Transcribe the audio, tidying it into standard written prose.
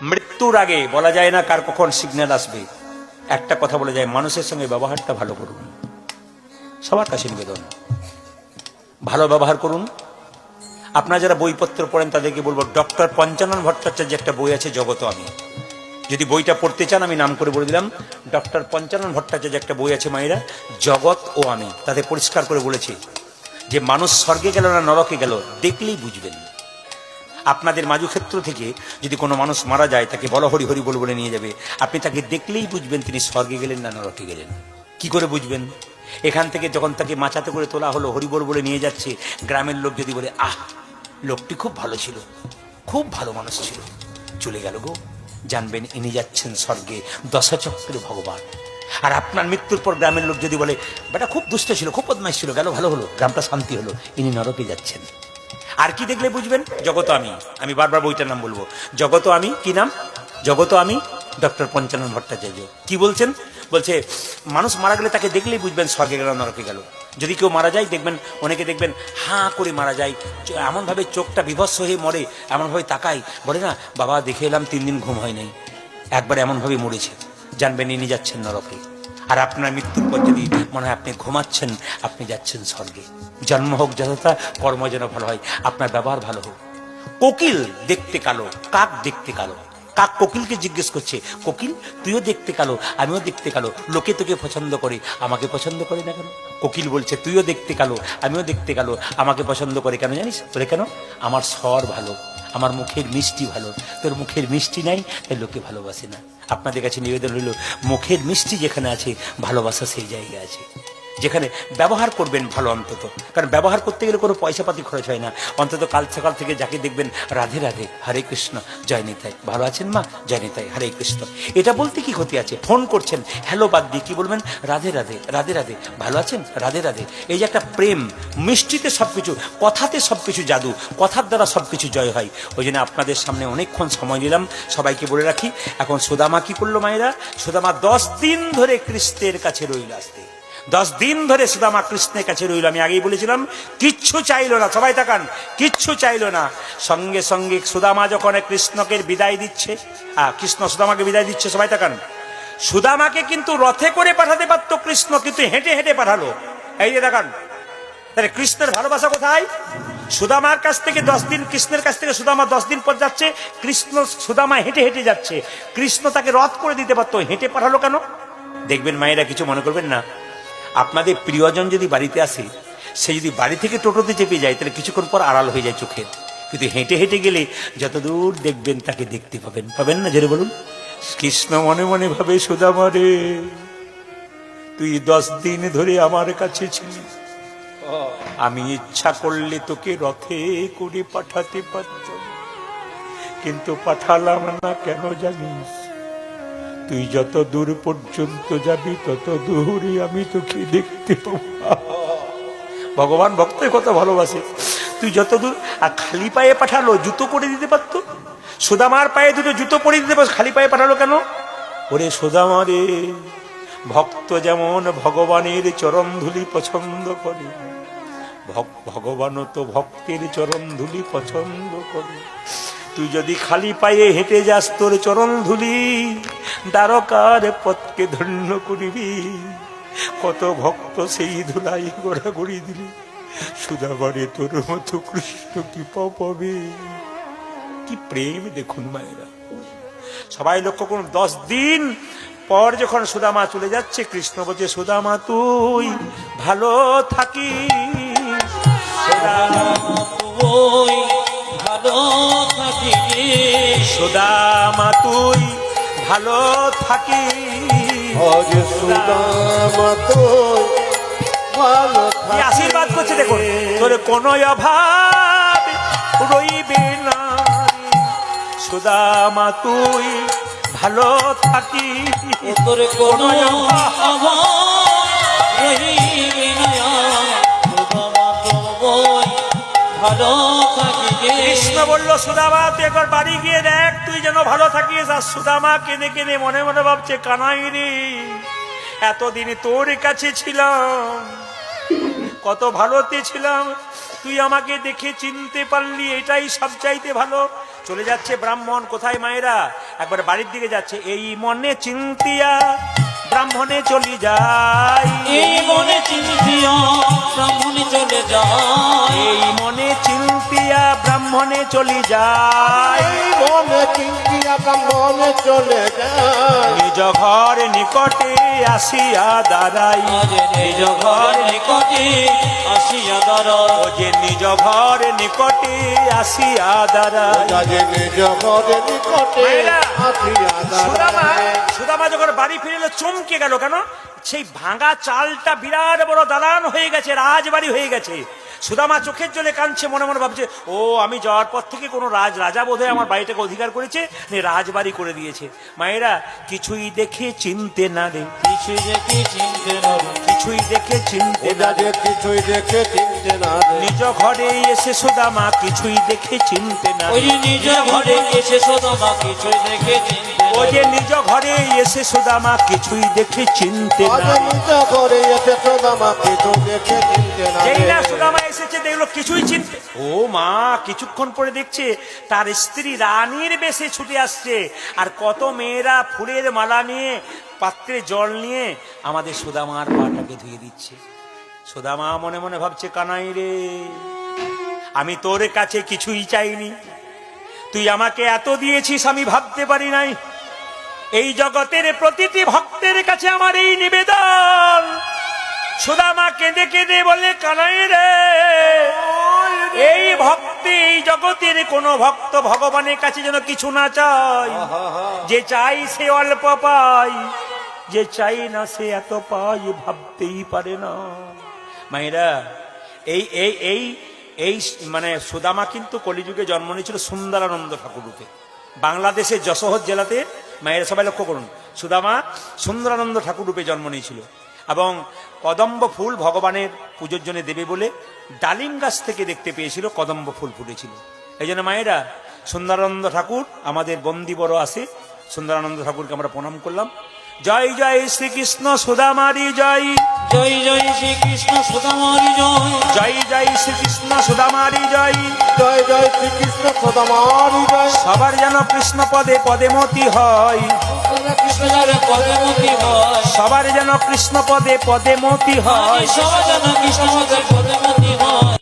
মৃত্যুর আগে বলা যায় না কার কখন সিগন্যাল আসবে। একটা কথা বলে যায়, মানুষের সঙ্গে ব্যবহারটা ভালো করুন। সবার কাছে নিবেদন, ভালো ব্যবহার করুন। আপনারা যারা বইপত্র পড়েন তাদেরকে বলবো, ডক্টর পঞ্চানন ভট্টাচার্য একটা বই আছে, জগত আমি। যদি বইটা পড়তে চান আমি নাম করে বলে দিলাম, ডক্টর পঞ্চানন ভট্টাচার্য একটা বই আছে মায়েরা, জগৎ ও আমি। তাতে পরিষ্কার করে বলেছে যে মানুষ স্বর্গে গেল না নরকে গেল দেখলেই বুঝবেন। আপনাদের মাজুক্ষেত্র থেকে যদি কোনো মানুষ মারা যায়, তাকে বলো হরি হরি বলে নিয়ে যাবে, আপনি তাকে দেখলেই বুঝবেন তিনি স্বর্গে গেলেন না নরকে গেলেন। কি করে বুঝবেন? এখান থেকে যখন তাকে মাচাতে করে তোলা হলো, হরি বলে নিয়ে যাচ্ছে, গ্রামের লোক যদি বলে, আহ লোকটি খুব ভালো ছিল, খুব ভালো মানুষ ছিল, চলে গেল গো, জানবেন ইনি যাচ্ছেন স্বর্গে, দশচক্রের ভগবান। আর আপনার মৃত্যুর পর গ্রামের লোক যদি বলে, বেটা খুব দুষ্ট ছিল, খুব বদমাইশ ছিল, গেল ভালো হলো, গ্রামটা শান্তি হলো, ইনি নরকে যাচ্ছেন। আর কি দেখলে বুঝবেন? জগত আমি। আমি বারবার বইটার নাম বলবো, জগত আমি। কি নাম? জগত আমি, ডক্টর পঞ্চানন ভট্টাচার্য। কি বলছেন? বলছে মানুষ মারা গেলে তাকে দেখলেই বুঝবেন স্বর্গে গেল নরকে গেল। যদি কেউ মারা যায় দেখবেন, অনেকে দেখবেন হাঁ করে মারা যায়, এমনভাবে চোখটা বিভৎস হয়ে মরে, এমনভাবে তাকাই, বলে না বাবা দেখে এলাম 3 দিন ঘুম হয় নাই, একবার এমনভাবে মরেছে, জানবেন ইনি যাচ্ছেন নরকে। আর আপনার মৃত্যুর পর যদি মনে হয় আপনি ঘুমাচ্ছেন, আপনি যাচ্ছেন স্বর্গে। জন্ম হোক যথাযথা, কর্ম যেন ভালো হয়, আপনার ব্যবহার ভালো হোক। কোকিল দেখতে কালো, কাক দেখতে কালো। কাক কোকিলকে জিজ্ঞেস করছে, কোকিল তুইও দেখতে কালো, আমিও দেখতে কালো, লোকে তোকে পছন্দ করে, আমাকে পছন্দ করে না কেন? কোকিল বলছে, তুইও দেখতে কালো, আমিও দেখতে কালো, আমাকে পছন্দ করে কেন জানিস? বলে কেন? আমার স্বর ভালো, আমার মুখের মিষ্টি ভালো, তোর মুখের মিষ্টি নাই, তাই লোকে ভালোবাসে না। আপনাদের কাছে নিবেদন রইল, মুখের মিষ্টি যেখানে আছে, ভালোবাসা সেই জায়গায় আছে। যেখানে ব্যবহার করবেন ভালো অন্তত, কারণ ব্যবহার করতে গেলে কোনো পয়সাপাতি খরচ হয় না। অন্তত কাল সকাল থেকে যাকে দেখবেন, রাধে রাধে, হরে কৃষ্ণ, জয় নিতাই, ভালো আছেন মা, জয় নিতাই, হরে কৃষ্ণ, এটা বলতে কি ক্ষতি আছে? ফোন করছেন, হ্যালো বাদ দিয়ে কি বলবেন? রাধে রাধে, রাধে রাধে, ভালো আছেন, রাধে রাধে। এই যে একটা প্রেম, মিষ্টিতে সবকিছু, কথাতে সবকিছু জাদু, কথার দ্বারা সবকিছু জয় হয়। ওই জন্য আপনাদের সামনে অনেকক্ষণ সময় নিলাম, সবাইকে বলে রাখি। এখন সুদামা কি করলো মায়েরা? সুদামা 10 দিন ধরে কৃষ্ণের কাছে রইল। আসতে 10 দিন ধরে সুদামা কৃষ্ণের কাছে রইল। আমি আগেই বলেছিলাম, কিচ্ছু চাইলো না, সবাই তাকান, কিচ্ছু চাইলো না। সঙ্গে সঙ্গে সুদামা যখন কৃষ্ণকে বিদায় দিচ্ছে, কৃষ্ণ সুদামাকে বিদায় দিচ্ছে, সবাই তাকান, সুদামাকে কিন্তু রথে করে পাঠাতে পারতো কৃষ্ণ, কিন্তু হেঁটে হেঁটে পাঠালো। এই যে দেখান, তাহলে কৃষ্ণের ভালোবাসা কোথায়? সুদামার কাছ থেকে 10 দিন, কৃষ্ণের কাছ থেকে সুদামা 10 দিন পর যাচ্ছে, কৃষ্ণ সুদামা হেঁটে হেঁটে যাচ্ছে, কৃষ্ণ তাকে রথ করে দিতে পারতো, হেঁটে পাঠালো কেন? দেখবেন মায়েরা, কিছু মনে করবেন না, আপনাদের প্রিয়জন যদি বাড়িতে আসে, সে যদি বাড়ি থেকে টোটোতে চেপে যায়, তাহলে কিছুক্ষণ পর আড়াল হয়ে যায় চোখের, কিন্তু হেঁটে হেঁটে গেলে যতদূর দেখবেন তাকে দেখতে পাবেন। পাবেন না? জেরে বলুন। কৃষ্ণ মনে মনে ভাবে, সুদামা রে, তুই 10 দিন ধরে আমার কাছে ছিলি, আমি ইচ্ছা করলে তোকে রথে করে পাঠাতে পারতাম, কিন্তু পাঠালাম না। কেন জানিস? তুই যত দূর পর্যন্ত যাবি, তত দূরে আমি তোকে দেখতে পাবো। ভগবান ভক্তের কথা ভালোবাসে। তুই যত দূর, আর খালি পায়ে পাঠালো, জুতো করে দিতে পারতো, সুদামার পায়ে দুটো জুতো পরে দিতে পারতো, খালি পায়ে পাঠালো কেন? ওরে সুদামা রে, ভক্ত যেমন ভগবানের চরণ ধুলি পছন্দ করে, ভগবানও তো ভক্তের চরণ ধুলি পছন্দ করে। তুই যদি খালি পায়ে হেঁটে যাস, তোর চরণ ধুলি দ্বারকার পথকে ধন্য করিবি। কত ভক্ত সেই ধুলাই গোড়াগড়ি দিলি, সুদামারে তোর মতো কৃষ্ণ কি পাবে? কি প্রেম দেখুন মায়েরা। সবাই লক্ষ্য করুন, 10 দিন পর যখন সুদামা চলে যাচ্ছে, কৃষ্ণ বলছে, সুদামা তুই ভালো থাকিস, সুদামা তুই ভালো থাকিস, সুদামা তুই ভালো থাকিস, আশীর্বাদ করছে দেখুন, তোর কোনো অভাব রইবে না, সুদামা তুই ভালো থাকিস, তোর কোনো অভাব রইবে না, সুদামা তুই ভালো থাকিস। কৃষ্ণ বলল, সুদামা তুই একবার বাড়ি গিয়ে দেখ, তুই যেন ভালো থাকিস। আর সুদামা কেঁদে কেঁদে মনে মনে ভাবছে, কানাই রে, এতদিন তোর কাছে ছিলাম, কত ভালোতে ছিলাম, তুই আমাকে দেখে চিনতে পারলি, এটাই সব চাইতে ভালো। চলে যাচ্ছে ব্রাহ্মণ। কোথায় মায়েরা? একবার বাড়ির দিকে যাচ্ছে। এই মনে চিন্তিয়া ব্রাহ্মণে চলি যায়, এই মনে চিন্তিয়া ব্রাহ্মণে চলে যায়, এই মনে চিন্তিয়া ব্রাহ্মণে চলি যায়, এই মনে চিন্তিয়া ব্রাহ্মণে চলে যায়, নিজ ঘর নিকটে আসিয়া দাঁড়াই, আজ নিজ ঘর নিকটে আসিয়া দাঁড়ায়, ও যে নিজ ঘর নিকটে আসিয়া দাঁড়াই। যাজে নিজ ঘরে নিকটে মায়েরা, আসিয়া সুদামা দাঁড়ায়। সুদামা যখন বাড়ি ফিরে এলো চমকে গেল। কেন? সেই ভাঙা চালটা বিরাট বড় দালান হয়ে গেছে, রাজবাড়ি হয়ে গেছে। সুদামা চোখের জলে কাঁদছে, মনে মনে ভাবছে, ও আমি যাওয়ার পর থেকে কোনো রাজা বোধহয় আমার বাড়িটাকে অধিকার করেছে, রাজবাড়ি করে দিয়েছে। মায়েরা, কিছুই দেখে চিনতে না রে, কিছু দেখে চিনতে না রে, কিছুই দেখে চিনতে না রে, যাজে কিছুই দেখে চিনতে না রে, নিজ ঘরে এসে সুদামা কিছুই দেখে চিনতে না ওই রে, নিজ ঘরে এসে সুদামা কিছু দেখে চিনতে ও না যে রে, নিজ ঘরে এসে সুদামা কিছুই দেখে চিনতে না যাজে রে। নিজ ঘরে এসে সুদামা কিছু দেখে চিনতে না যেই না রে। সুদামা এসেছে দেখলো কিছুই চিনতে, ও মা কিছুক্ষণ পরে দেখছে তার স্ত্রী রানীর বেশে ছুটে আসছে, আর কত মেয়েরা ফুলের মালা নিয়ে পাত্রে জল নিয়ে আমাদের সুদামার পাটাকে ধুয়ে দিচ্ছে। সুদামা মনে মনে ভাবছে, কানাই রে, আমি তোর কাছে কিছুই চাইনি, তুই আমাকে এত দিয়েছিস আমি ভাবতে পারি নাই। এই জগতের প্রতিটি ভক্তের কাছে আমার এই নিবেদন। সুদামা কেঁদে কেঁদে বলে, কানাই রে, এই ভক্তি, এই জগতের কোন ভক্ত ভগবানের কাছে যেন কিছু না চাই, যে চাই সে অল্প পাই, যে চাই না সে এত পাই ভাবতেই পারে না। মায়েরা, এই এই এই এই মানে সুদামা কিন্তু কলিযুগে জন্ম নিয়েছিল সুন্দরানন্দ ঠাকুর রূপে। বাংলাদেশের যশোহর জেলাতে, মায়েরা সবাই লক্ষ্য করুন, সুদামা সুন্দরানন্দ ঠাকুর রূপে জন্ম নিয়েছিল। এবং কদম্ব ফুল ভগবানের পুজোর জন্য দেবে বলে ডালিম গাছ থেকে দেখতে পেয়েছিল কদম্ব ফুল ফুটেছিল। এই জন্য মায়েরা, সুন্দরানন্দ ঠাকুর আমাদের বন্দি বড় আছে, সুন্দরানন্দ ঠাকুরকে আমরা প্রণাম করলাম। জয় জয় শ্রীকৃষ্ণ সুদামারি জয়, জয় জয় শ্রীকৃষ্ণ সুদামারি জয়, জয় জয় শ্রীকৃষ্ণ সুদামারি জয়। জয় জয় শ্রীকৃষ্ণ সুদামারি জয়, সবার যেন কৃষ্ণ পদে পদে মতি হয়, কৃষ্ণ যার পদে মতি হয়, সবার যেন কৃষ্ণ পদে পদে মতি হয়। সবাই যেন কৃষ্ণ পদে পদে মতি হয়,